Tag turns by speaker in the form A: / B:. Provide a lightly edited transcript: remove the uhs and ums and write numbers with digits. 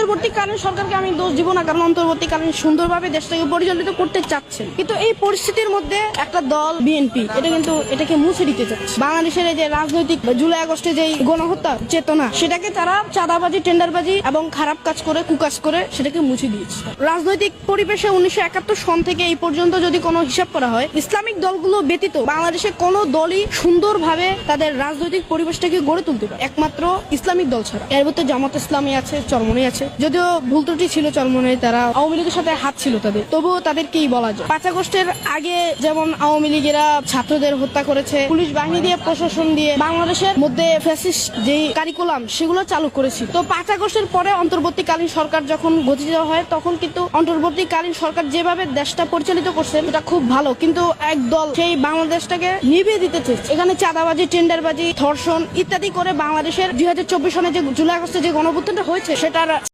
A: অন্তর্বর্তীকালীন সরকারকে আমি দোষ দিব না, কারণ অন্তর্বর্তীকালীন সুন্দরভাবে দেশটাকে পরিচালিত করতে চাচ্ছেন, কিন্তু এই পরিস্থিতির মধ্যে একটা দল বিএনপি এটাকে মুছে দিতে চাচ্ছে। বাংলাদেশের এই যে রাজনৈতিক জুলাই আগস্টে যে গণহত্যা চেতনা, সেটাকে তারা চাঁদাবাজি, টেন্ডারবাজি এবং খারাপ কাজ করে, কুকাজ করে সেটাকে মুছে দিয়েছে। রাজনৈতিক পরিবেশে 1971 সন থেকে এই পর্যন্ত যদি কোনো হিসাব করা হয়, ইসলামিক দলগুলো ব্যতীত বাংলাদেশে কোনো দলই সুন্দরভাবে তাদের রাজনৈতিক পরিবেশটাকে গড়ে তুলতে পারে, একমাত্র ইসলামিক দল ছাড়া। এর মধ্যে জামাত ইসলামী আছে, চরমনাই আছে, যদিও ভুল ত্রুটি ছিল চরমনাই, তারা আওয়ামী লীগের সাথে হাত ছিল তাদের, তবুও তাদেরকেই বলা যায়। 5 আগস্টের আগে যেমন আওয়ামী লীগেরা ছাত্রদের হত্যা করেছে, পুলিশ বাহিনী দিয়ে, প্রশাসন দিয়ে বাংলাদেশের মধ্যে ফ্যাসিস্ট যে কারিকুলাম সেগুলো চালু করেছিল। তো 5 আগস্টের পরে অন্তর্বর্তীকালীন সরকার যখন গঠিত হয়, তখন কিন্তু অন্তর্বর্তীকালীন সরকার যেভাবে দেশটা পরিচালিত করছে এটা খুব ভালো, কিন্তু একদল সেই বাংলাদেশটাকে নিভিয়ে দিতে চেয়েছে। এখানে চাঁদাবাজি, টেন্ডারবাজি, ধর্ষণ ইত্যাদি করে বাংলাদেশের 2024 সনে যে জুলাই আগস্টে যে গণঅভ্যুত্থানটা হয়েছে সেটার